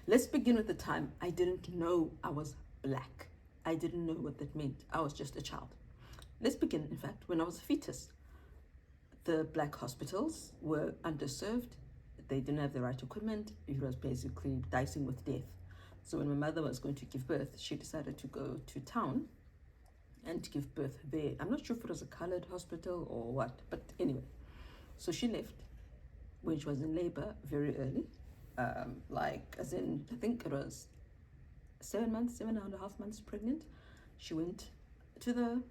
Let's begin with the time I didn't know I was black. I didn't know what that meant. I was just a child. Let's begin, in fact, when I was a fetus. The black hospitals were underserved. They didn't have the right equipment. It was basically dicing with death. So when my mother was going to give birth, she decided to go to town and to give birth there. I'm not sure if it was a colored hospital or what, but anyway. So she left when she was in labor very early. Like, as in, I think it was 7 months, 7.5 months pregnant. She went to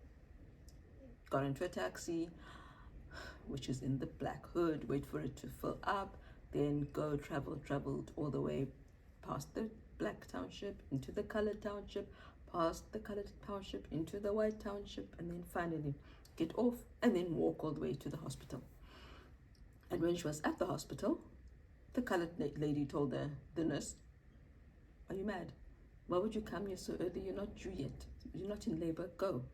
got into a taxi, which is in the Black Hood, wait for it to fill up, then traveled all the way past the Black Township, into the Colored Township, past the Colored Township, into the White Township, and then finally get off and then walk all the way to the hospital. And when she was at the hospital, the colored lady told the nurse, "Are you mad? Why would you come here so early? You're not due yet. You're not in labor. Go."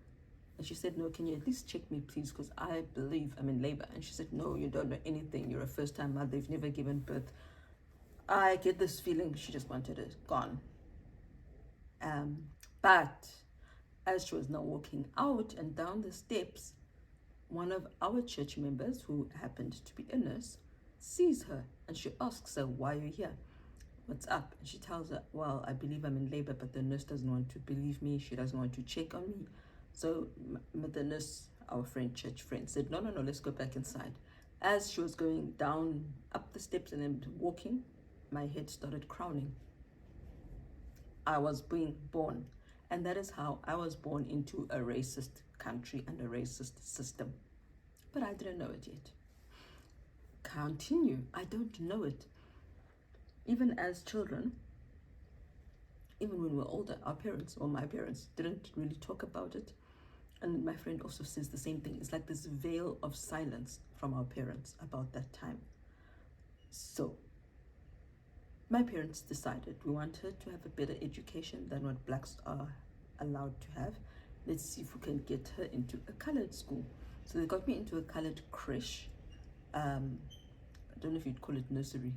And she said, "No, can you at least check me, please? Because I believe I'm in labor." And she said, "No, you don't know anything. You're a first-time mother. You've never given birth." I get this feeling she just wanted it gone. But as she was now walking out and down the steps, one of our church members, who happened to be a nurse, sees her and she asks her, "Why are you here? What's up?" And she tells her, "Well, I believe I'm in labor, but the nurse doesn't want to believe me. She doesn't want to check on me." So the nurse, our church friend, said, "No, no, no, let's go back inside." As she was going down up the steps and then walking, my head started crowning. I was being born. And that is how I was born into a racist country and a racist system. But I didn't know it yet. Continue. I don't know it. Even as children, even when we were older, our parents, or my parents, didn't really talk about it. And my friend also says the same thing. It's like this veil of silence from our parents about that time. So my parents decided we want her to have a better education than what blacks are allowed to have. Let's see if we can get her into a colored school. So they got me into a colored creche. I don't know if you'd call it nursery.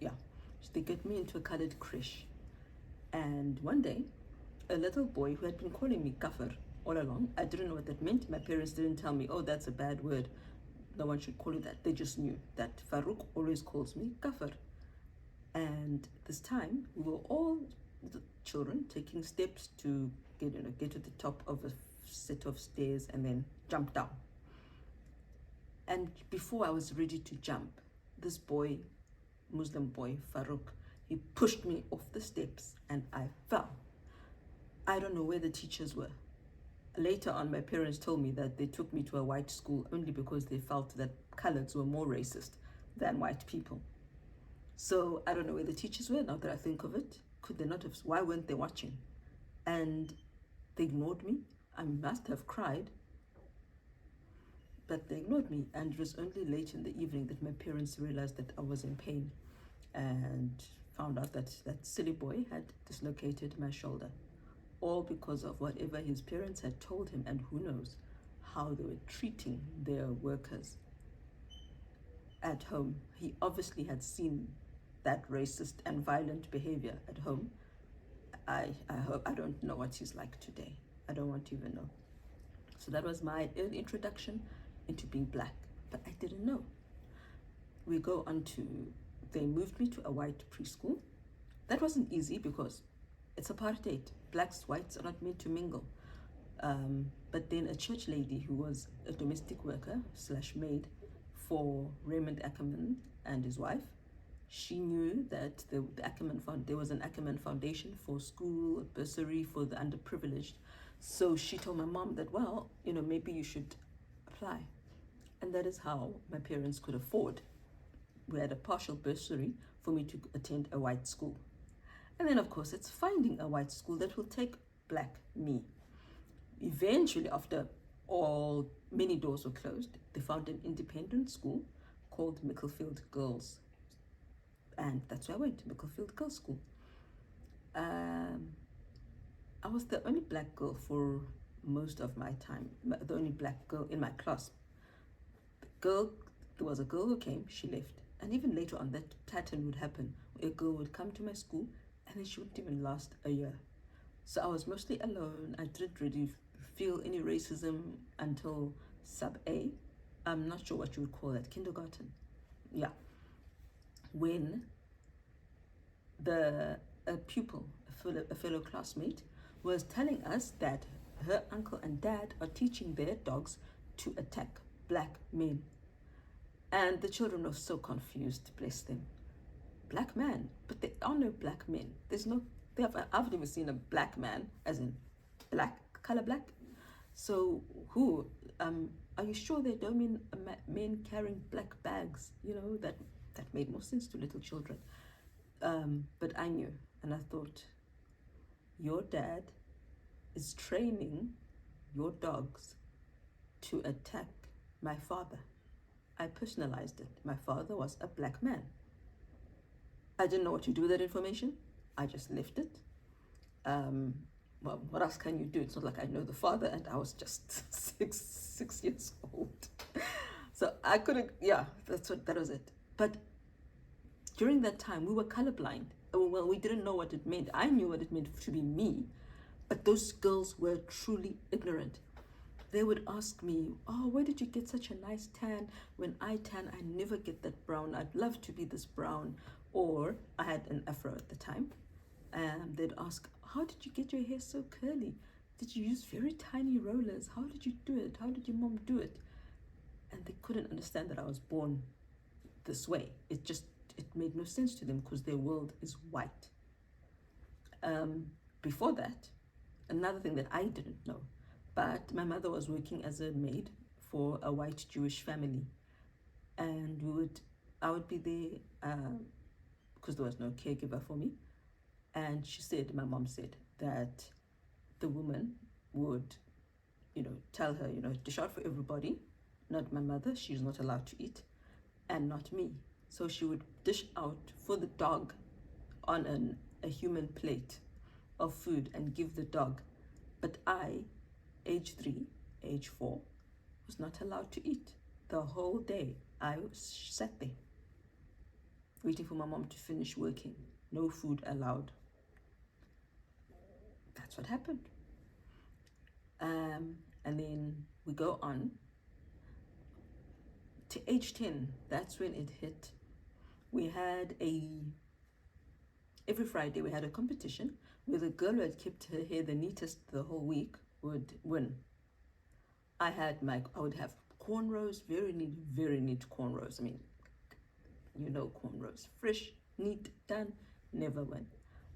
Yeah. So they got me into a colored creche. And one day, a little boy who had been calling me kafir all along, I didn't know what that meant. My parents didn't tell me, "Oh, that's a bad word. No one should call you that." They just knew that Farouk always calls me kafir. And this time, we were all the children taking steps to get to the top of a set of stairs and then jump down. And before I was ready to jump, this boy, Muslim boy, Farouk, he pushed me off the steps and I fell. I don't know where the teachers were. Later on, my parents told me that they took me to a white school only because they felt that coloreds were more racist than white people. So I don't know where the teachers were now that I think of it. Could they not have? Why weren't they watching? And they ignored me. I must have cried, but they ignored me. And it was only late in the evening that my parents realized that I was in pain and found out that that silly boy had dislocated my shoulder, all because of whatever his parents had told him, and who knows how they were treating their workers at home. He obviously had seen that racist and violent behavior at home. I hope, I don't know what he's like today. I don't want to even know. So that was my introduction into being black, but I didn't know. We go on to, they moved me to a white preschool. That wasn't easy because it's apartheid. Blacks, whites are not meant to mingle. But then a church lady who was a domestic worker slash maid for Raymond Ackerman and his wife, she knew that there was an Ackerman Foundation for school bursary for the underprivileged. So she told my mom that, well, maybe you should apply. And that is how my parents could afford. We had a partial bursary for me to attend a white school. And then, of course, it's finding a white school that will take black me. Eventually, after all many doors were closed, they found an independent school called Micklefield Girls. And that's where I went, Micklefield Girls School. I was the only black girl for most of my time, the only black girl in my class. There was a girl who came, she left. And even later on, that pattern would happen. A girl would come to my school and then she wouldn't even last a year. So I was mostly alone. I didn't really feel any racism until sub A. I'm not sure what you would call it, kindergarten. Yeah. When a pupil, a fellow classmate, was telling us that her uncle and dad are teaching their dogs to attack black men. And the children were so confused, bless them. Black man, but there are no black men. I've never seen a black man, as in black, color black. So who, are you sure they don't mean men carrying black bags? That made more sense to little children. But I knew, and I thought, your dad is training your dogs to attack my father. I personalized it. My father was a black man. I didn't know what to do with that information. I just left it. Well, what else can you do? It's not like I know the father, and I was just six years old. So I couldn't, that was it. But during that time, we were colorblind. Well, we didn't know what it meant. I knew what it meant to be me, but those girls were truly ignorant. They would ask me, oh, where did you get such a nice tan? When I tan, I never get that brown. I'd love to be this brown. Or I had an afro at the time. And they'd ask, how did you get your hair so curly? Did you use very tiny rollers? How did you do it? How did your mom do it? And they couldn't understand that I was born this way. It made no sense to them because their world is white. Before that, another thing that I didn't know, but my mother was working as a maid for a white Jewish family, and I would be there because there was no caregiver for me. And my mom said that the woman would, tell her, dish out for everybody, not my mother, she's not allowed to eat, and not me. So she would dish out for the dog on a human plate of food and give the dog. But I, age 3, age 4, was not allowed to eat. The whole day I sat there waiting for my mom to finish working. No food allowed. That's what happened. And then we go on to age 10. That's when it hit. We had every Friday we had a competition where the girl who had kept her hair the neatest the whole week would win. I would have cornrows, very neat cornrows. I mean, cornrows, fresh, neat, done, never win.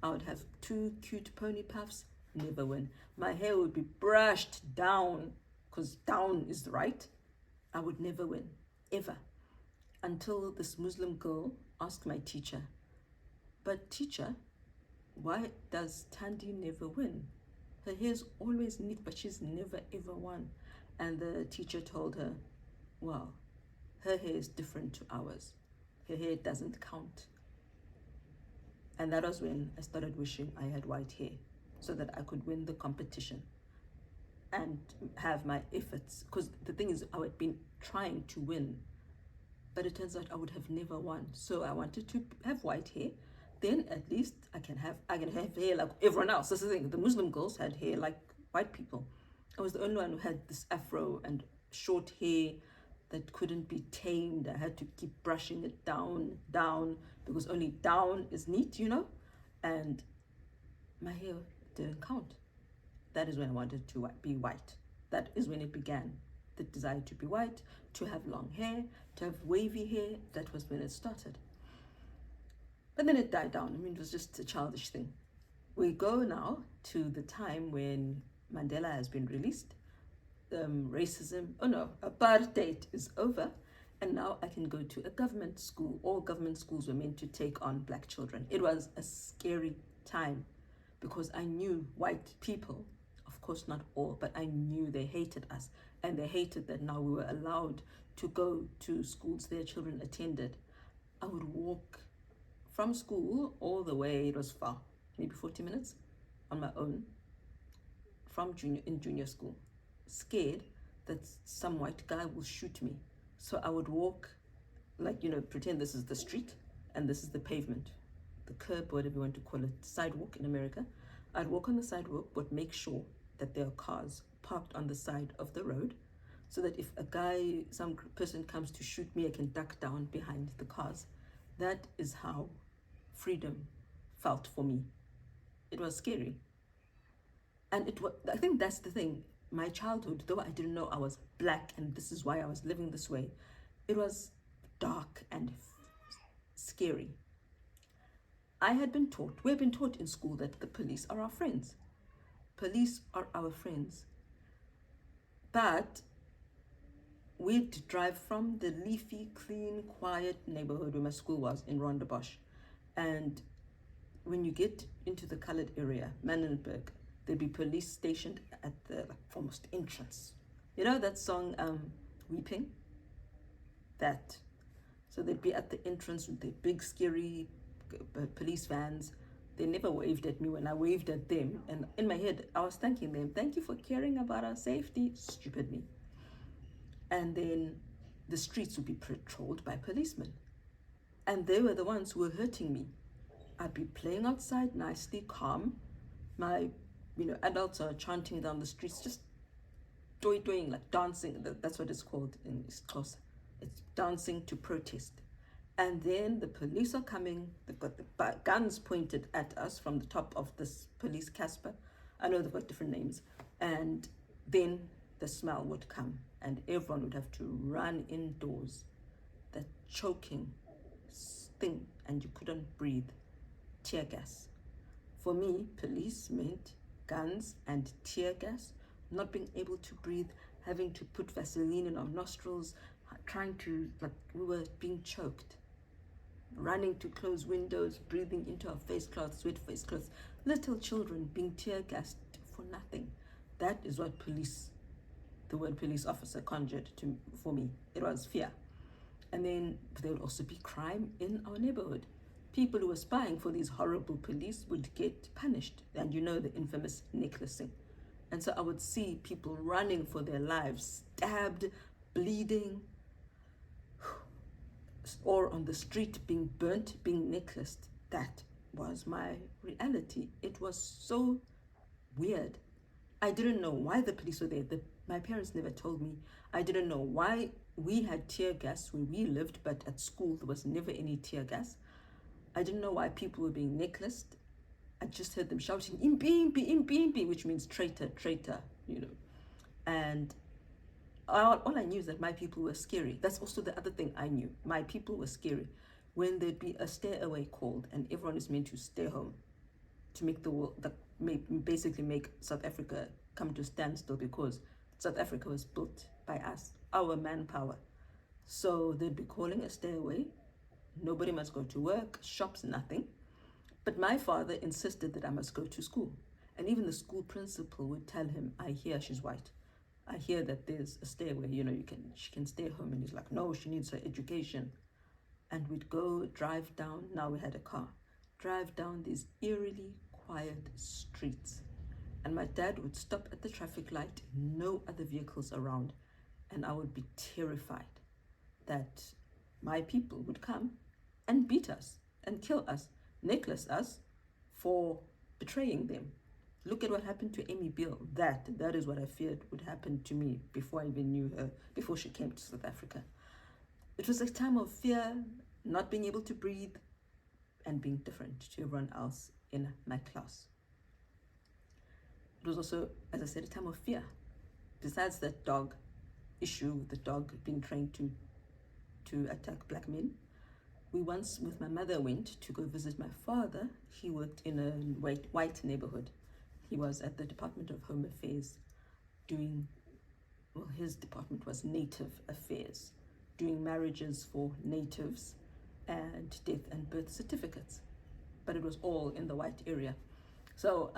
I would have 2 cute pony puffs, never win. My hair would be brushed down, because down is right. I would never win, ever. Until this Muslim girl asked my teacher, but teacher, why does Thandi never win? Her hair's always neat, but she's never ever won. And the teacher told her, well, her hair is different to ours. Her hair doesn't count. And that was when I started wishing I had white hair so that I could win the competition and have my efforts. Because the thing is, I had been trying to win, but it turns out I would have never won. So I wanted to have white hair. Then at least I can have hair like everyone else. That's the thing. The Muslim girls had hair like white people. I was the only one who had this afro and short hair that couldn't be tamed. I had to keep brushing it down, because only down is neat, and my hair didn't count. That is when I wanted to be white. That is when it began. The desire to be white, to have long hair, to have wavy hair. That was when it started. But then it died down. I mean, it was just a childish thing. We go now to the time when Mandela has been released. Apartheid is over, and now I can go to a government school. All government schools were meant to take on black children. It was a scary time because I knew white people, of course not all, but I knew they hated us, and they hated that now we were allowed to go to schools their children attended. I would walk from school all the way, it was far, maybe 40 minutes on my own from junior school, scared that some white guy will shoot me. So I would walk like, pretend this is the street and this is the pavement, the curb, whatever you want to call it, sidewalk in America. I'd walk on the sidewalk, but make sure that there are cars parked on the side of the road, so that if some person comes to shoot me, I can duck down behind the cars. That is how freedom felt for me. It was scary. And I think that's the thing. My childhood, though I didn't know I was black and this is why I was living this way, it was dark and scary. We've been taught in school that the police are our friends. Police are our friends. But we'd drive from the leafy, clean, quiet neighborhood where my school was in Rondebosch. And when you get into the colored area, Manenberg, there'd be police stationed at the almost entrance. You know that song, Weeping? That. So they'd be at the entrance with their big, scary police vans. They never waved at me when I waved at them. And in my head, I was thanking them. Thank you for caring about our safety. Stupid me. And then the streets would be patrolled by policemen. And they were the ones who were hurting me. I'd be playing outside nicely, calm. My, adults are chanting down the streets, just doing, like dancing. That's what it's called in Xhosa. It's dancing to protest. And then the police are coming. They've got the guns pointed at us from the top of this police Casper. I know they've got different names. And then the smell would come and everyone would have to run indoors. That choking thing, and you couldn't breathe. Tear gas. For me, police meant guns and tear gas, not being able to breathe, having to put Vaseline in our nostrils, we were being choked. Running to close windows, breathing into our face cloths, wet face cloths. Little children being tear gassed for nothing. That is what the word police officer conjured for me. It was fear. And then there would also be crime in our neighborhood. People who were spying for these horrible police would get punished. And the infamous necklacing. And so I would see people running for their lives, stabbed, bleeding, or on the street being burnt, being necklaced. That was my reality. It was so weird. I didn't know why the police were there. My parents never told me. I didn't know why we had tear gas where we lived, but at school there was never any tear gas. I didn't know why people were being necklaced. I just heard them shouting, "Impi, impi, impi, impi," which means traitor, traitor, And all I knew is that my people were scary. That's also the other thing I knew. My people were scary. When there'd be a stay away called and everyone is meant to stay home to make the world, basically make South Africa come to a standstill, because South Africa was built by us, our manpower. So they'd be calling a stay away. Nobody must go to work, shops, nothing. But my father insisted that I must go to school. And even the school principal would tell him, "I hear she's white. I hear that there's a stay away, she can stay home." And he's like, "No, she needs her education." And we'd go drive down, now we had a car, drive down these eerily quiet streets. And my dad would stop at the traffic light, no other vehicles around. And I would be terrified that my people would come and beat us and kill us, necklace us for betraying them. Look at what happened to Amy Beale. That is what I feared would happen to me before I even knew her, before she came to South Africa. It was a time of fear, not being able to breathe, and being different to everyone else in my class. It was also, as I said, a time of fear. Besides that dog issue, the dog being trained to attack black men, we once, with my mother, went to go visit my father. He worked in a white neighborhood. He was at the Department of Home Affairs his department was Native Affairs, doing marriages for natives and death and birth certificates. But it was all in the white area. So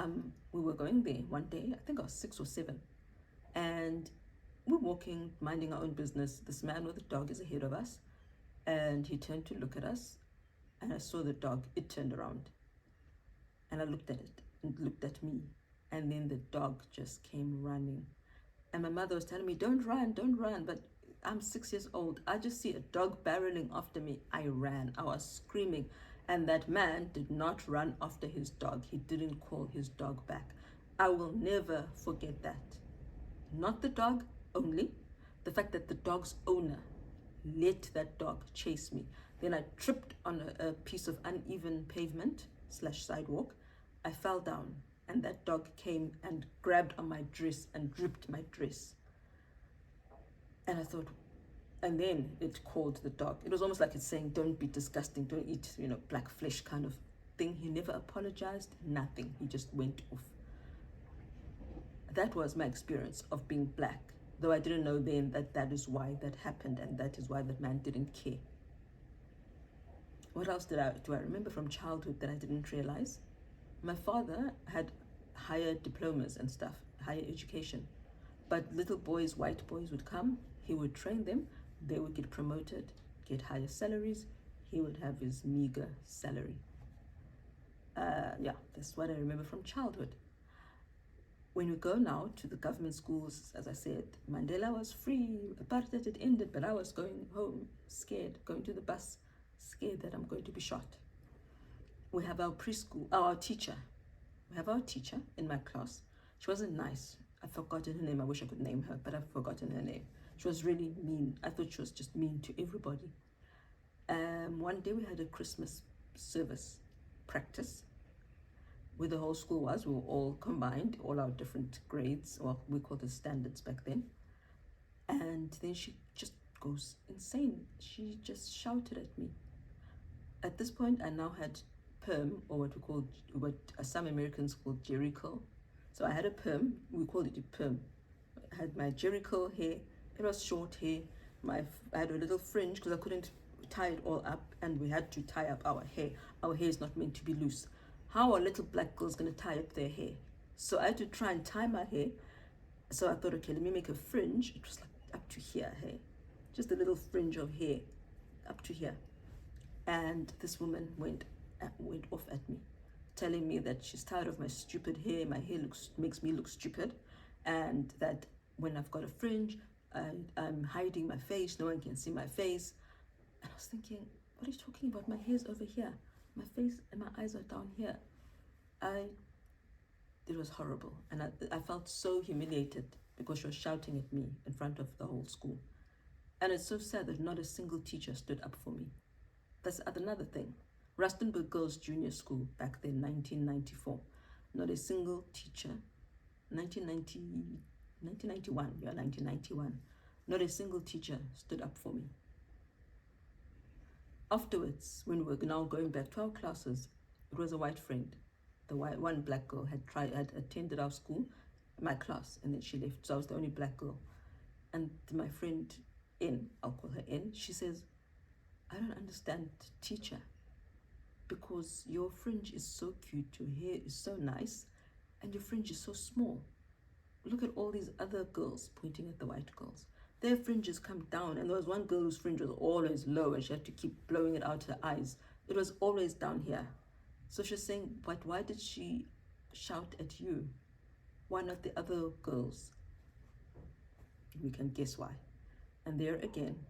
we were going there one day, I think I was 6 or 7, and we're walking, minding our own business. This man with the dog is ahead of us, and he turned to look at us, and I saw the dog. It turned around, and I looked at it, and it looked at me, and then the dog just came running. And my mother was telling me, don't run, but I'm 6 years old. I just see a dog barreling after me. I ran. I was screaming. And that man did not run after his dog. He didn't call his dog back. I will never forget that. Not the dog only, the fact that the dog's owner let that dog chase me. Then I tripped on a piece of uneven pavement / sidewalk. I fell down, and that dog came and grabbed on my dress and ripped my dress. And I thought, and then it called the dog. It was almost like it's saying, don't be disgusting, don't eat, black flesh kind of thing. He never apologized, nothing. He just went off. That was my experience of being black, though I didn't know then that is why that happened, and that is why that man didn't care. What else do I remember from childhood that I didn't realize? My father had higher diplomas and stuff, higher education. But little boys, white boys would come, he would train them, they would get promoted, get higher salaries, he would have his meager salary. Yeah, that's what I remember from childhood. When we go now to the government schools, as I said, Mandela was free, apartheid had ended, but I was going home scared, going to the bus, scared that I'm going to be shot. We have our preschool, our teacher. We have our teacher in my class. She wasn't nice. I've forgotten her name. I wish I could name her, but I've forgotten her name. She was really mean. I thought she was just mean to everybody. One day we had a Christmas service practice where the whole school was. We were all combined, all our different grades, or we called it standards back then. And then she just goes insane. She just shouted at me. At this point, I now had perm, or what some Americans call Jerry curl. So I had a perm. We called it a perm. I had my Jerry curl hair. It was short hair. I had a little fringe because I couldn't tie it all up, and we had to tie up our hair. Our hair is not meant to be loose. How are little black girls going to tie up their hair? So I had to try and tie my hair. So I thought, okay, let me make a fringe. It was like up to here hair. Just a little fringe of hair up to here. And this woman went off at me, telling me that she's tired of my stupid hair. My hair makes me look stupid, and that when I've got a fringe, I'm hiding my face. No one can see my face. And I was thinking, what are you talking about? My hair's over here. My face and my eyes are down here. It was horrible, and I felt so humiliated because she was shouting at me in front of the whole school. And it's so sad that not a single teacher stood up for me. That's another thing. Rustenburg Girls Junior School back then, 1994. Not a single teacher. 1991. Not a single teacher stood up for me. Afterwards, when we were now going back to our classes, it was a white friend. One black girl had attended our school, my class, and then she left. So I was the only black girl. And my friend N, I'll call her N, she says, I don't understand, teacher, because your fringe is so cute, your hair is so nice, and your fringe is so small. Look at all these other girls, pointing at the white girls. Their fringes come down, and there was one girl whose fringe was always low, and she had to keep blowing it out her eyes. It was always down here. So she's saying, but why did she shout at you? Why not the other girls? We can guess why. And there again,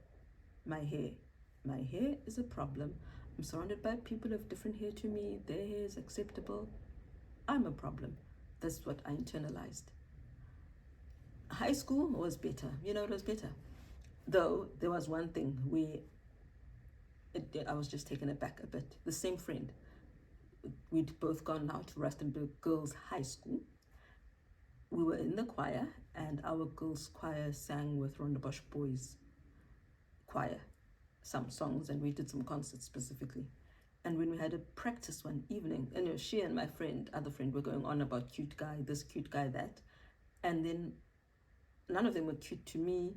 my hair. My hair is a problem. I'm surrounded by people who have different hair to me. Their hair is acceptable. I'm a problem. That's what I internalized. High school was better. It was better. Though there was one thing where I was just taken aback a bit. The same friend. We'd both gone now to Rustenburg Girls High School. We were in the choir, and our girls' choir sang with Rondebosch Boys choir some songs, and we did some concerts specifically. And when we had a practice one evening, she and my other friend, were going on about cute guy, this cute guy, that. And then none of them were cute to me.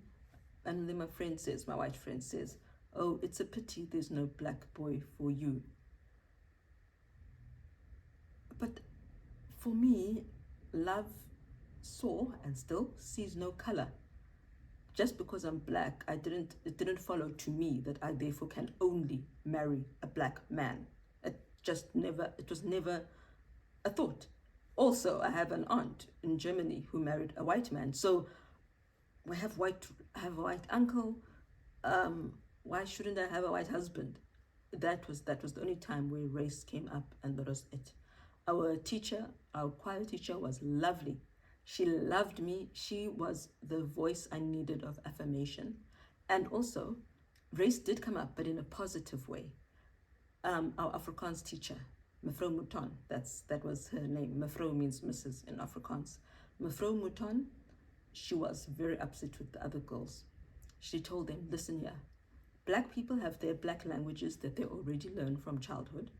And then my white friend says, oh, it's a pity there's no black boy for you. But for me, love saw and still sees no color. Just because I'm black, it didn't follow to me that I therefore can only marry a black man. It was never a thought. Also, I have an aunt in Germany who married a white man. So I have a white uncle, Why shouldn't I have a white husband? That was the only time where race came up, and that was it. Our teacher, our choir teacher, was lovely. She loved me. She was the voice I needed of affirmation. And also, race did come up, but in a positive way. Our Afrikaans teacher, Mevrou Mouton, that was her name. Mevrou means Mrs. in Afrikaans. Mevrou Mouton, she was very upset with the other girls. She told them, listen here, Black people have their Black languages that they already learn from childhood.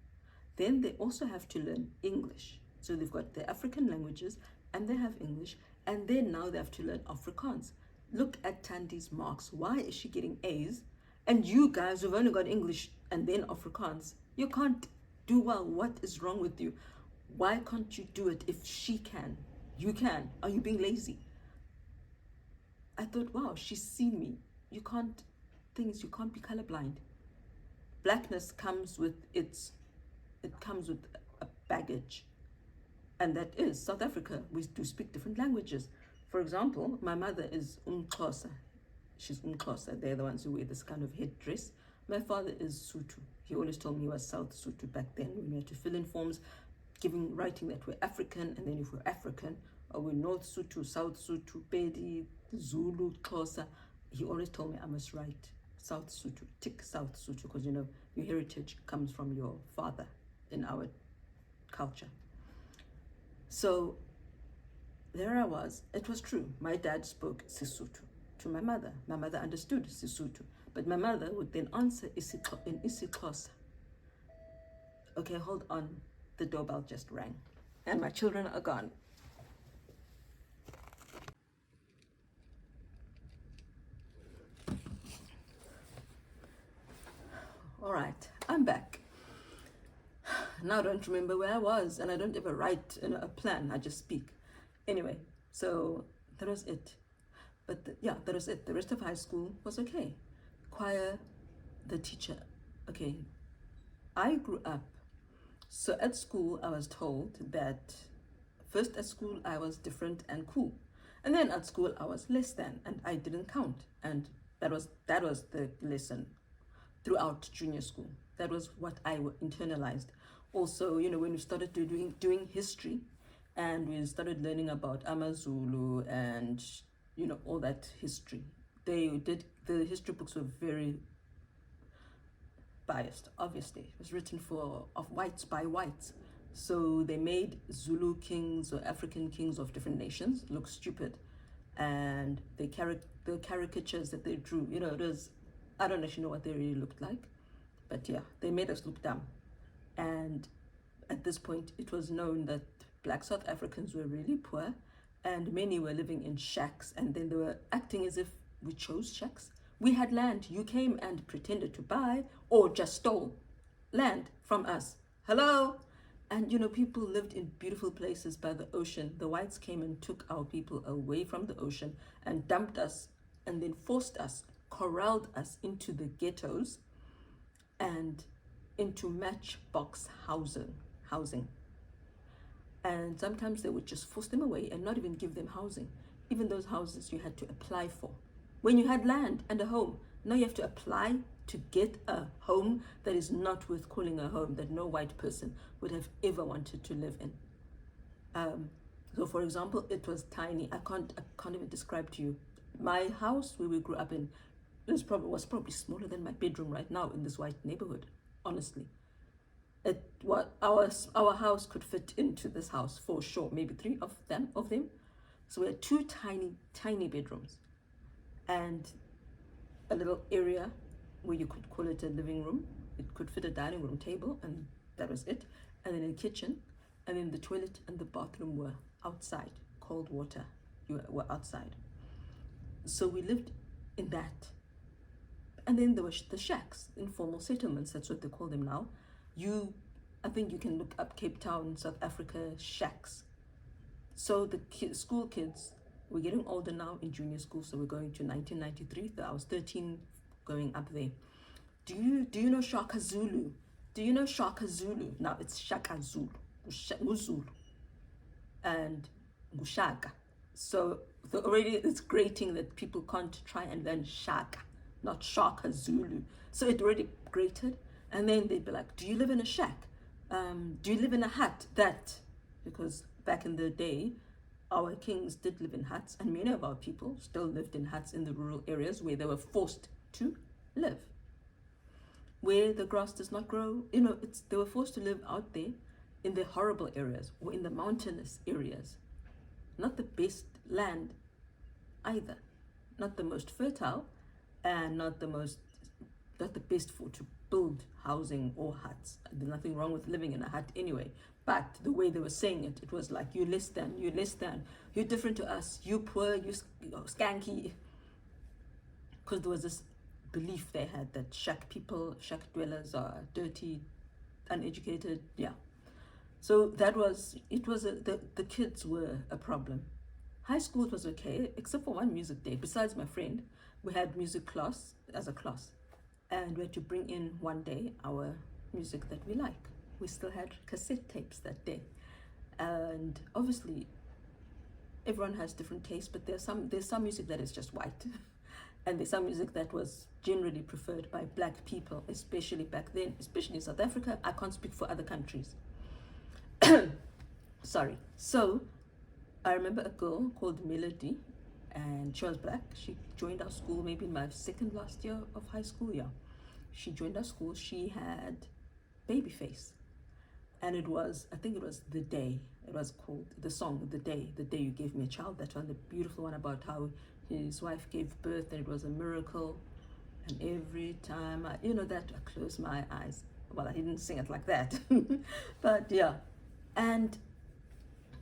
Then they also have to learn English. So they've got their African languages and they have English, and then now they have to learn Afrikaans. Look at Tandi's marks. Why is she getting A's? And you guys who've only got English and then Afrikaans, you can't do well. What is wrong with you? Why can't you do it if she can? You can. Are you being lazy? I thought, wow, she's seen me. You can't be colorblind. Blackness comes with it comes with a baggage. And that is South Africa. We do speak different languages. For example, my mother is Xhosa. She's Xhosa. They're the ones who wear this kind of headdress. My father is Sotho. He always told me he was South Sotho back then, when we had to fill in forms, writing that we're African, and then if we're African, or we're North Sotho, South Sotho, Pedi, Zulu, Xhosa. He always told me I must write South Sotho, tick South Sotho, because your heritage comes from your father in our culture. So there I was. It was true. My dad spoke Sesotho to my mother. My mother understood Sesotho, but my mother would then answer in isiXhosa. Okay, hold on. The doorbell just rang, and my children are gone. All right, I'm back. Now I don't remember where I was, and I don't ever write a plan. I just speak. Anyway, so that was it. But that was it. The rest of high school was okay. Choir, the teacher. Okay, I grew up. So at school, I was told that first at school, I was different and cool. And then at school, I was less than, and I didn't count. And that was the lesson throughout junior school. That was what I internalized. Also, when we started doing history, and we started learning about AmaZulu and all that history. The history books were very biased. Obviously, it was written of whites by whites, so they made Zulu kings or African kings of different nations look stupid, and the caricatures that they drew, it was, I don't actually know what they really looked like, but yeah, they made us look dumb. And at this point, it was known that Black South Africans were really poor, and many were living in shacks, and then they were acting as if we chose shacks. We had land. You came and pretended to buy or just stole land from us. Hello? And people lived in beautiful places by the ocean. The whites came and took our people away from the ocean and dumped us, and then forced us, corralled us into the ghettos and into matchbox housing. And sometimes they would just force them away and not even give them housing. Even those houses you had to apply for. When you had land and a home, now you have to apply to get a home that is not worth calling a home, that no white person would have ever wanted to live in. So for example, it was tiny. I can't even describe to you. My house where we grew up in was probably smaller than my bedroom right now in this white neighborhood, honestly. Our house could fit into this house for sure, maybe 3 of them. So we had 2 tiny bedrooms and a little area where you could call it a living room. It could fit a dining room table, and that was it. And then a kitchen, and then the toilet and the bathroom were outside. Cold water, you were outside. So we lived in that. And then there were the shacks, informal settlements, that's what they call them now. I think you can look up Cape Town, South Africa, shacks. So the school kids, we're getting older now in junior school, so we're going to 1993. So I was 13 going up there. Do you know Shaka Zulu? Do you know Shaka Zulu? Now it's Shaka Zulu, Zulu, and Gushaka. So already it's grating that people can't try and learn Shaka. not Shaka Zulu. So it already grated. And then they'd be like, do you live in a shack? Do you live in a hut? Because back in the day, our kings did live in huts, and many of our people still lived in huts in the rural areas where they were forced to live, where the grass does not grow. They were forced to live out there in the horrible areas or in the mountainous areas. Not the best land either, not the most fertile, and not the best for to build housing or huts. There's nothing wrong with living in a hut anyway, but the way they were saying it, it was like, you're less than, you're different to us, you poor, you skanky. Because there was this belief they had that shack dwellers are dirty, uneducated. Yeah. So the kids were a problem. High school, it was okay, except for one music day. Besides my friend, we had music class as a class, and we had to bring in one day our music that we like. We still had cassette tapes that day, and obviously everyone has different tastes, but there's some music that is just white and there's some music that was generally preferred by black people, especially back then, especially in South Africa. I can't speak for other countries. Sorry. So I remember a girl called Melody, and she was black. She joined our school maybe in my second last year of high school. Yeah, she joined our school. She had Babyface, and I think it was The Day. It was called the song The Day You Gave Me a Child. That one, the beautiful one about how his wife gave birth and it was a miracle. And every time I close my eyes. Well, I didn't sing it like that, but yeah. And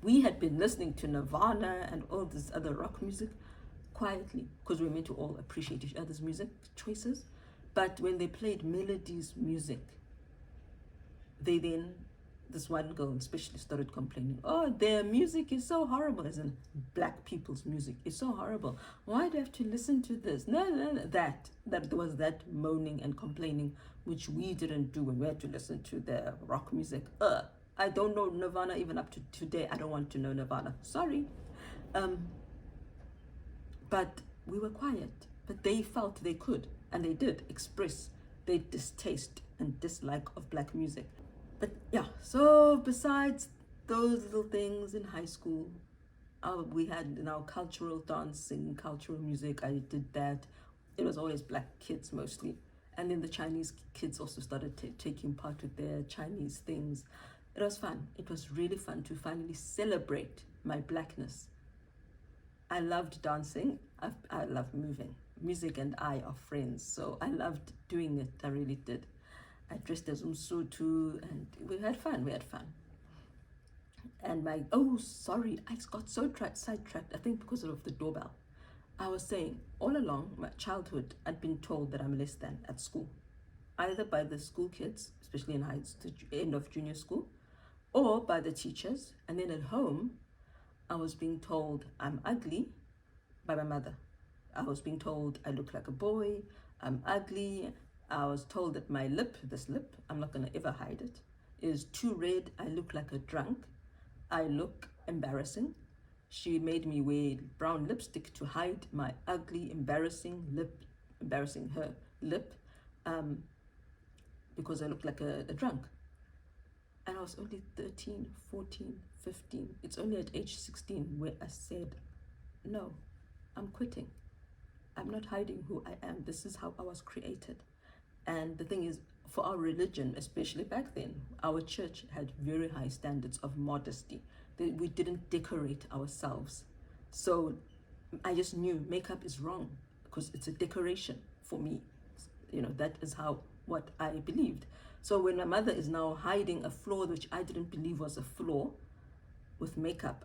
we had been listening to Nirvana and all this other rock music quietly, because we were meant to all appreciate each other's music choices. But when they played Melody's music, this one girl especially started complaining, oh, their music is so horrible, as in black people's music is so horrible. Why do I have to listen to this? No, that was that moaning and complaining, which we didn't do when we had to listen to the rock music. I don't know Nirvana even up to today. I don't want to know Nirvana. Sorry. But we were quiet. But they felt they could, and they did express their distaste and dislike of black music. But yeah, so besides those little things in high school, we had in our cultural dancing, cultural music, I did that. It was always black kids mostly. And then the Chinese kids also started taking part with their Chinese things. It was fun. It was really fun to finally celebrate my blackness. I loved dancing. I loved moving. Music and I are friends, so I loved doing it. I really did. I dressed as Umsutu, and we had fun. And I got so sidetracked, I think because of the doorbell. I was saying, all along my childhood, I'd been told that I'm less than at school, either by the school kids, especially in the end of junior school, or by the teachers. And then at home, I was being told I'm ugly by my mother. I was being told I look like a boy, I'm ugly. I was told that my this lip, I'm not going to ever hide it, is too red. I look like a drunk. I look embarrassing. She made me wear brown lipstick to hide my ugly, embarrassing her lip, because I looked like a drunk. And I was only 13, 14, 15. It's only at age 16 where I said, no, I'm quitting. I'm not hiding who I am. This is how I was created. And the thing is, for our religion, especially back then, our church had very high standards of modesty. We didn't decorate ourselves. So I just knew makeup is wrong because it's a decoration for me. That is what I believed. So when my mother is now hiding a flaw which I didn't believe was a flaw with makeup,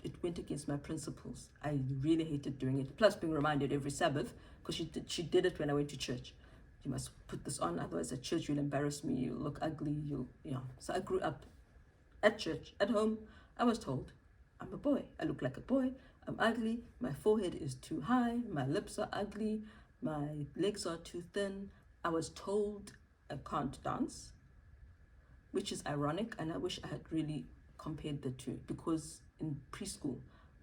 it went against my principles. I really hated doing it. Plus being reminded every Sabbath, because she did it when I went to church. You must put this on, otherwise at church you'll embarrass me, you'll look ugly, So I grew up at church. At home, I was told, I'm a boy. I look like a boy. I'm ugly. My forehead is too high. My lips are ugly. My legs are too thin. I was told I can't dance, which is ironic, and I wish I had really compared the two, because in preschool,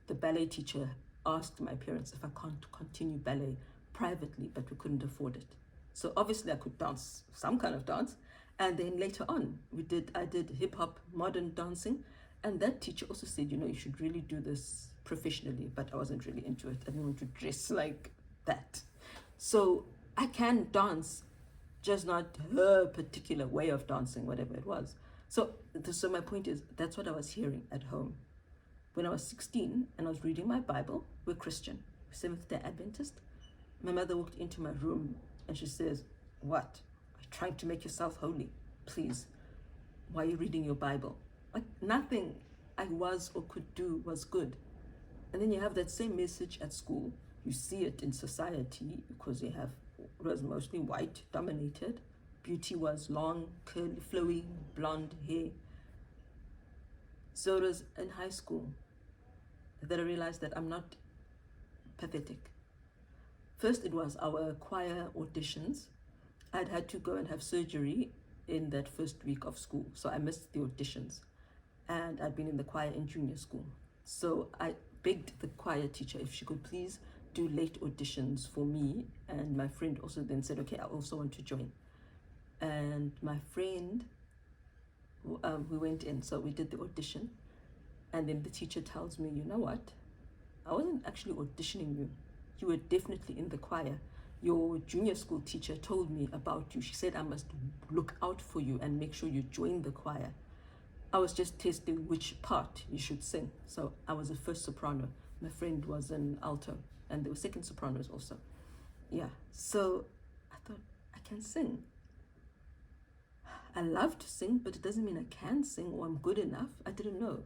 the ballet teacher asked my parents if I can't continue ballet privately, but we couldn't afford it. So obviously I could dance some kind of dance. And then later on, I did hip hop, modern dancing. And that teacher also said, you should really do this professionally, but I wasn't really into it. I didn't want to dress like that. So I can dance, just not her particular way of dancing, whatever it was. So my point is, that's what I was hearing at home. When I was 16 and I was reading my Bible, we're Christian, Seventh-day Adventist. My mother walked into my room and she says, "What? Are you trying to make yourself holy? Please, why are you reading your Bible?" Like nothing I was or could do was good. And then you have that same message at school. You see it in society because it was mostly white dominated. Beauty was long, curly, flowy, blonde hair. So it was in high school that I realized that I'm not pathetic. First, it was our choir auditions. I'd had to go and have surgery in that first week of school, so I missed the auditions. And I'd been in the choir in junior school. So I begged the choir teacher if she could please do late auditions for me. And my friend also then said, okay, I also want to join. And my friend, we went in, so we did the audition. And then the teacher tells me, you know what? I wasn't actually auditioning you. You were definitely in the choir. Your junior school teacher told me about you. She said I must look out for you and make sure you join the choir. I was just testing which part you should sing. So I was a first soprano. My friend was an alto, and there were second sopranos also. Yeah, so I thought, I can sing. I love to sing, but it doesn't mean I can sing or I'm good enough. I didn't know.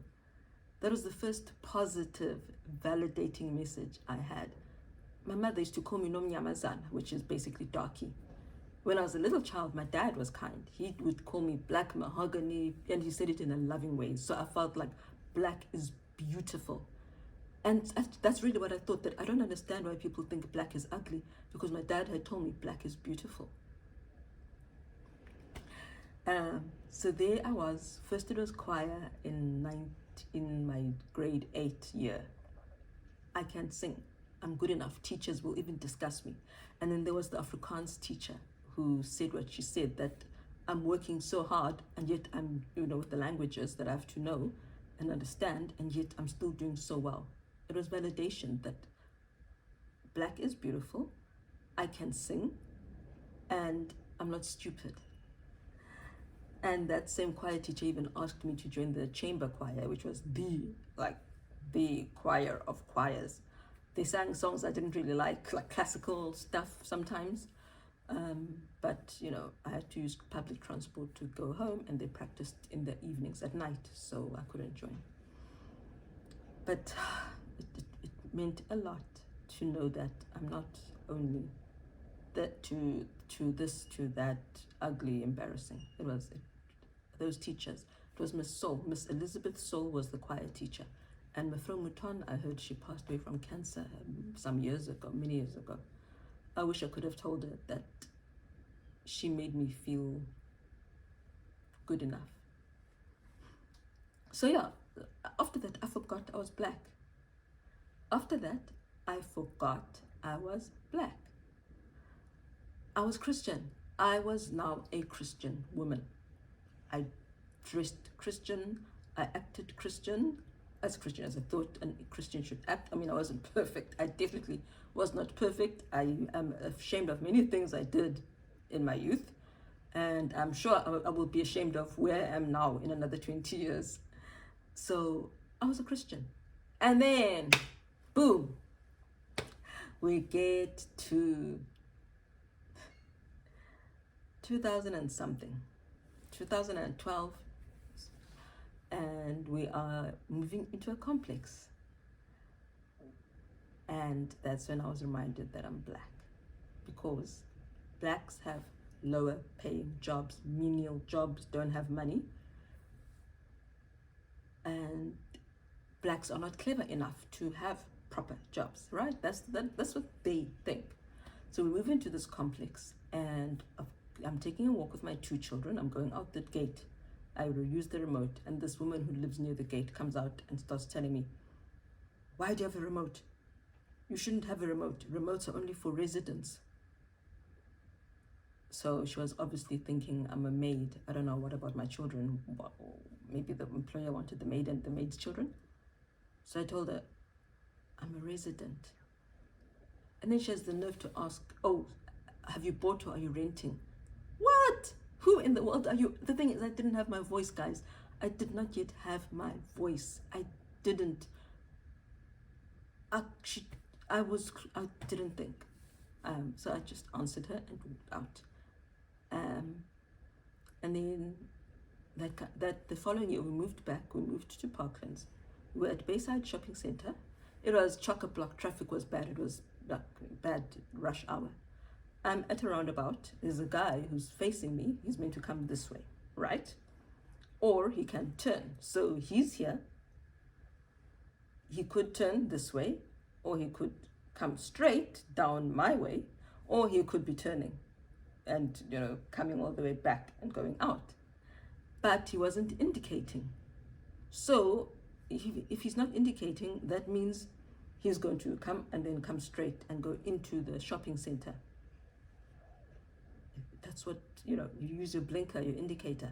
That was the first positive, validating message I had. My mother used to call me Nomnyamazana, which is basically darky. When I was a little child, my dad was kind. He would call me black mahogany, and he said it in a loving way. So I felt like black is beautiful. And that's really what I thought, that I don't understand why people think black is ugly, because my dad had told me black is beautiful. So there I was. First it was choir in my grade 8 year. I can sing. I'm good enough. Teachers will even discuss me. And then there was the Afrikaans teacher who said what she said, that I'm working so hard, and yet I'm, with the languages that I have to know and understand, and yet I'm still doing so well. It was validation that black is beautiful, I can sing, and I'm not stupid. And that same choir teacher even asked me to join the chamber choir, which was the choir of choirs. They sang songs I didn't really like classical stuff sometimes. But I had to use public transport to go home, and they practiced in the evenings at night, so I couldn't join. But it meant a lot to know that I'm not only that to that ugly, embarrassing. Those teachers. It was Miss Elizabeth Soul was the choir teacher. And Mefro Mouton, I heard she passed away from cancer many years ago. I wish I could have told her that she made me feel good enough. So yeah, after that, I forgot I was black. After that, I forgot I was black. I was Christian. I was now a Christian woman. I dressed Christian. I acted Christian, as Christian as I thought a Christian should act. I mean, I wasn't perfect. I definitely was not perfect. I am ashamed of many things I did in my youth, and I'm sure I will be ashamed of where I am now in another 20 years. So I was a Christian. And then, boom, we get to 2000 and something, 2012, and we are moving into a complex. And that's when I was reminded that I'm black, because blacks have lower paying jobs, menial jobs, don't have money, and blacks are not clever enough to have proper jobs, right? That's what they think. So we move into this complex, and I'm taking a walk with my 2 children. I'm going out the gate. I will use the remote, and this woman who lives near the gate comes out and starts telling me, "Why do you have a remote? You shouldn't have a remote. Remotes are only for residents. So she was obviously thinking, I'm a maid. I don't know, what about my children? Maybe the employer wanted the maid and the maid's children. So I told her, I'm a resident. And then she has the nerve to ask, oh, have you bought or are you renting? What? Who in the world are you? The thing is, I didn't have my voice, guys. I did not yet have my voice. I didn't. I didn't think. So I just answered her and walked out. And then that the following year we moved back. We moved to Parklands. We were at Bayside Shopping Centre. It was chock-a-block. Traffic was bad. It was like bad rush hour. I'm at a roundabout. There's a guy who's facing me. He's meant to come this way, right? Or he can turn. So he's here. He could turn this way, or he could come straight down my way, or he could be turning and, coming all the way back and going out. But he wasn't indicating. So if he's not indicating, that means he's going to come and then come straight and go into the shopping center. That's what, you use your blinker, your indicator.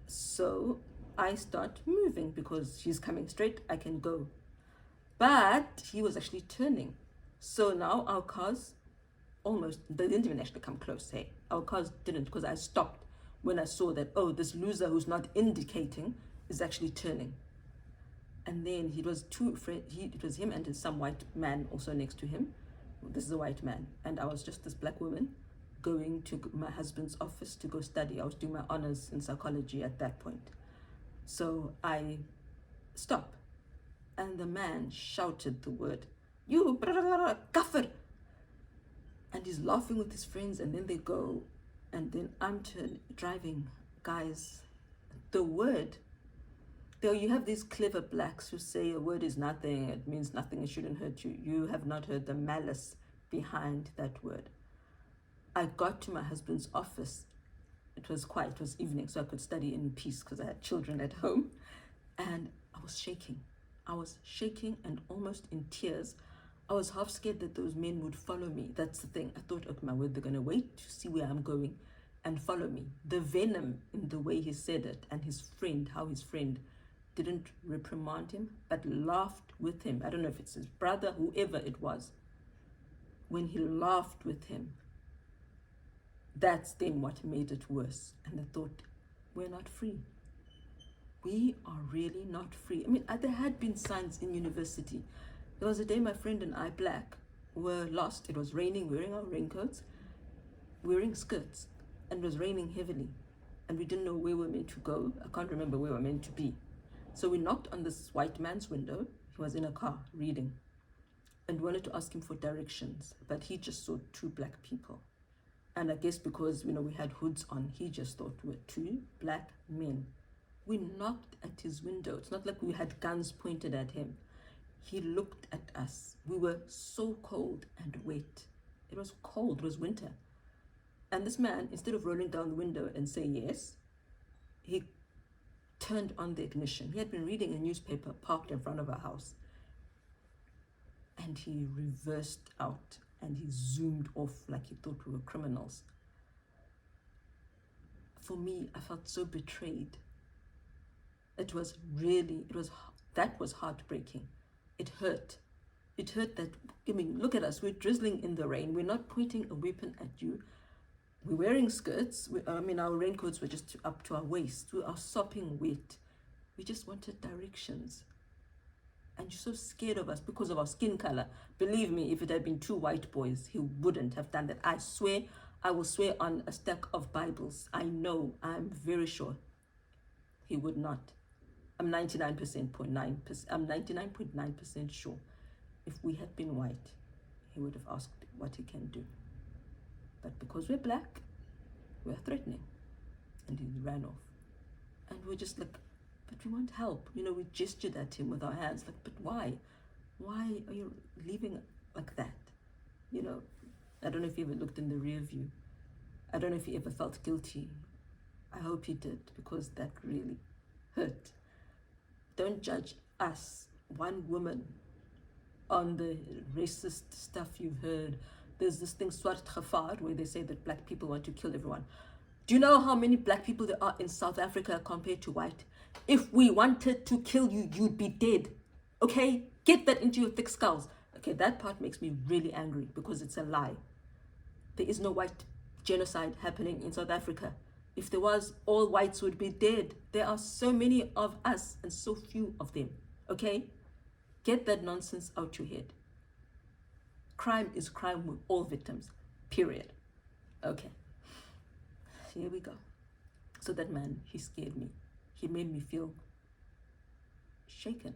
So I start moving because he's coming straight, I can go. But he was actually turning. So now our cars they didn't even actually come close, hey. Our cars didn't, because I stopped when I saw that, oh, this loser who's not indicating is actually turning. And then it was him and some white man also next to him. This is a white man. And I was just this black woman going to my husband's office to go study. I was doing my honors in psychology at that point. So I stop. And the man shouted the word, you kafir. And he's laughing with his friends, and then they go. And then I'm driving. Guys, the word, though you have these clever blacks who say a word is nothing, it means nothing, it shouldn't hurt you. You have not heard the malice behind that word. I got to my husband's office. It was quiet, it was evening, so I could study in peace because I had children at home. And I was shaking. I was shaking and almost in tears. I was half scared that those men would follow me. That's the thing. I thought, okay, my word, they're going to wait to see where I'm going and follow me. The venom in the way he said it, and how his friend didn't reprimand him, but laughed with him. I don't know if it's his brother, whoever it was. When he laughed with him, that's then what made it worse. And I thought, we're not free. We are really not free. I mean, there had been signs in university. There was a day my friend and I, black, were lost. It was raining, wearing our raincoats, wearing skirts, and it was raining heavily. And we didn't know where we were meant to go. I can't remember where we were meant to be. So we knocked on this white man's window. He was in a car reading, and wanted to ask him for directions, but he just saw two black people. And I guess because, we had hoods on, he just thought we were two black men. We knocked at his window. It's not like we had guns pointed at him. He looked at us. We were so cold and wet. It was cold, it was winter. And this man, instead of rolling down the window and saying yes, he turned on the ignition. He had been reading a newspaper parked in front of our house. And he reversed out and he zoomed off like he thought we were criminals. For me, I felt so betrayed. That was heartbreaking. It hurt. It hurt that, look at us, we're drizzling in the rain. We're not pointing a weapon at you. We're wearing skirts. Our raincoats were just up to our waist. We are sopping wet. We just wanted directions. And you're so scared of us because of our skin color. Believe me, if it had been two white boys, he wouldn't have done that. I will swear on a stack of Bibles. I'm very sure he would not. I'm 99.9% sure. If we had been white, he would have asked what he can do. But because we're black, we're threatening. And he ran off. And we're just like, but we want help. We gestured at him with our hands, like, but why? Why are you leaving like that? I don't know if he ever looked in the rear view. I don't know if he ever felt guilty. I hope he did, because that really hurt. Don't judge us, one woman, on the racist stuff you've heard. There's this thing, Swart Gevaar, where they say that black people want to kill everyone. Do you know how many black people there are in South Africa compared to white? If we wanted to kill you, you'd be dead. Okay? Get that into your thick skulls. Okay, that part makes me really angry because it's a lie. There is no white genocide happening in South Africa. If there was, all whites would be dead. There are so many of us and so few of them. Okay? Get that nonsense out your head. Crime is crime with all victims. Period. Okay. Here we go. So that man, he scared me. He made me feel shaken.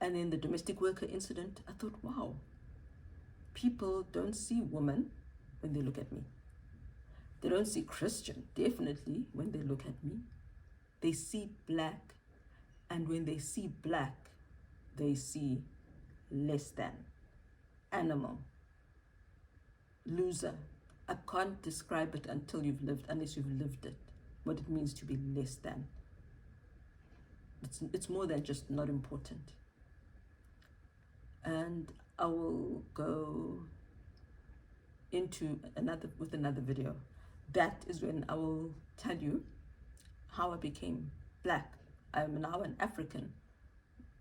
And then the domestic worker incident, I thought, wow, people don't see woman when they look at me. They don't see Christian, definitely, when they look at me. They see black. And when they see black, they see less than, animal, loser. I can't describe it unless you've lived it, what it means to be less than. It's more than just not important. And I will go into another video. That is when I will tell you how I became black. I am now an African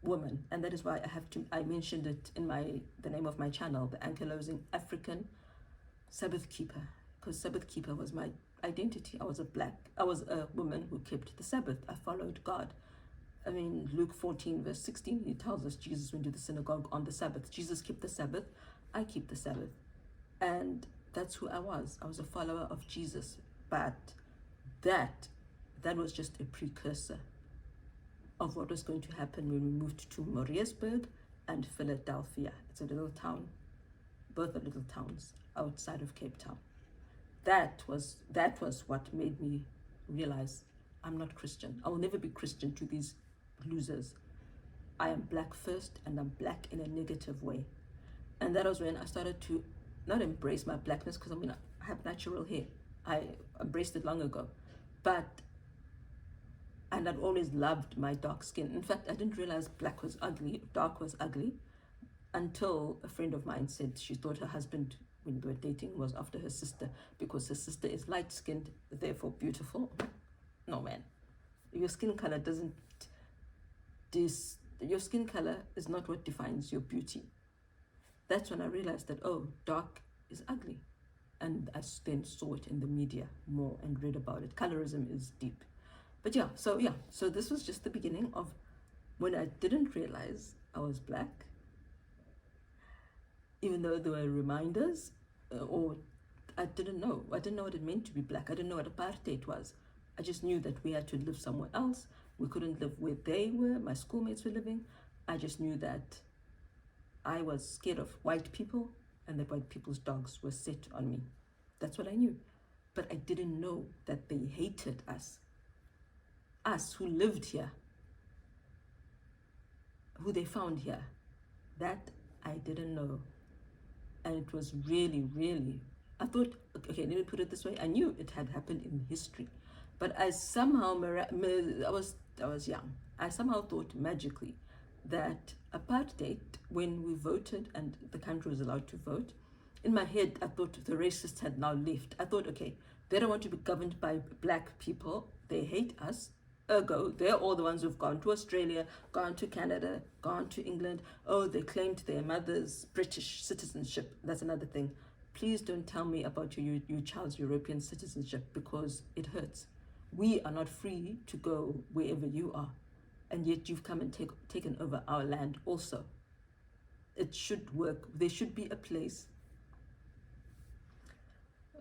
woman, and that is why I mentioned it in the name of my channel, the Ankylosing African Sabbath Keeper, because Sabbath Keeper was my identity. I was a woman who kept the Sabbath. I followed God. I mean, Luke 14 verse 16, he tells us Jesus went to the synagogue on the Sabbath. Jesus kept the Sabbath. I keep the Sabbath. And that's who I was. I was a follower of Jesus. But that was just a precursor of what was going to happen when we moved to Maritzburg and Philadelphia. It's a little town. Both are little towns outside of Cape Town. That was what made me realize I'm not Christian. I will never be Christian to these losers. I am black first, and I'm black in a negative way. And that was when I started to not embrace my blackness, because I have natural hair. I embraced it long ago. And I'd always loved my dark skin. In fact, I didn't realize black was ugly, dark was ugly, until a friend of mine said she thought her husband, when they were dating, was after her sister, because her sister is light-skinned, therefore beautiful. No, man. Your skin color your skin color is not what defines your beauty. That's when I realized that, oh, dark is ugly. And I then saw it in the media more and read about it. Colorism is deep. But so this was just the beginning of when I didn't realize I was black, even though there were reminders, or I didn't know what it meant to be black. I didn't know what apartheid was. I just knew that we had to live somewhere else. We couldn't live where they were, my schoolmates were living. I just knew that I was scared of white people, and that white people's dogs were set on me. That's what I knew. But I didn't know that they hated us. Us who lived here, who they found here. That I didn't know. And it was really, really, I thought, okay, let me put it this way. I knew it had happened in history, but I somehow, I was young. I somehow thought magically that apartheid, when we voted and the country was allowed to vote, in my head, I thought the racists had now left. I thought, okay, they don't want to be governed by black people. They hate us. Ergo, they're all the ones who've gone to Australia, gone to Canada, gone to England. Oh, they claimed their mother's British citizenship. That's another thing. Please don't tell me about your child's European citizenship, because it hurts. We are not free to go wherever you are. And yet you've come and taken over our land also. It should work. There should be a place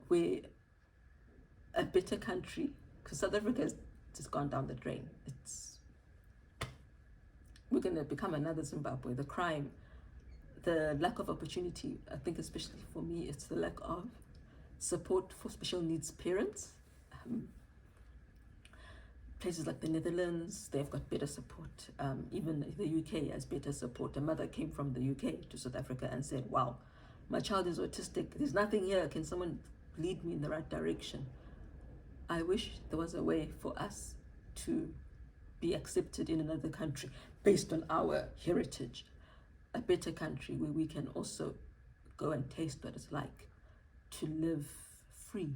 where a better country, because South Africa has just gone down the drain. We're going to become another Zimbabwe. The crime, the lack of opportunity, I think especially for me, it's the lack of support for special needs parents. Places like the Netherlands, they've got better support. Even the UK has better support. A mother came from the UK to South Africa and said, wow, my child is autistic. There's nothing here. Can someone lead me in the right direction? I wish there was a way for us to be accepted in another country based on our heritage. a better country where we can also go and taste what it's like to live free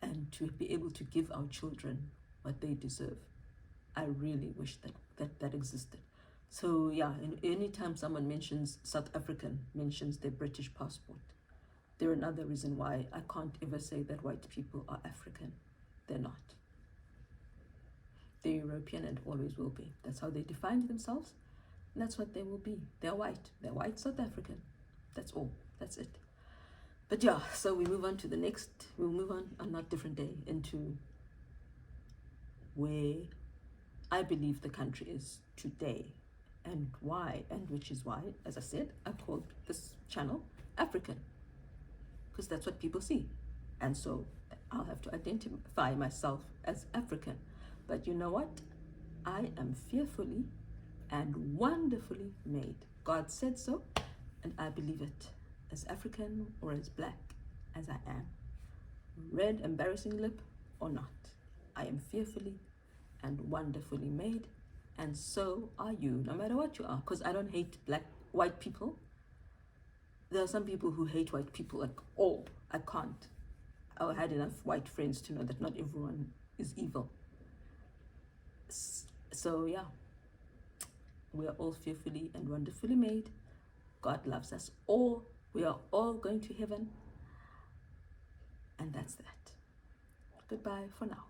and to be able to give our children what they deserve. I really wish that existed. So yeah, anytime someone mentions South African, mentions their British passport, they're another reason why I can't ever say that white people are African. They're not. They're European and always will be. That's how they defined themselves, and that's what they will be. They're white. They're white South African. That's all. That's it. But yeah, so we'll move on a different day into where I believe the country is today and why, and which is why, as I said, I called this channel African, because that's what people see. And so I'll have to identify myself as African. But you know what? I am fearfully and wonderfully made. God said so, and I believe it. As African or as black as I am, red embarrassing lip or not, I am fearfully and wonderfully made, and so are you, no matter what you are. Because I don't hate white people. There are some people who hate white people like, oh, I can't. I had enough white friends to know that not everyone is evil. So yeah, we are all fearfully and wonderfully made. God loves us all. We are all going to heaven. And that's that. Goodbye for now.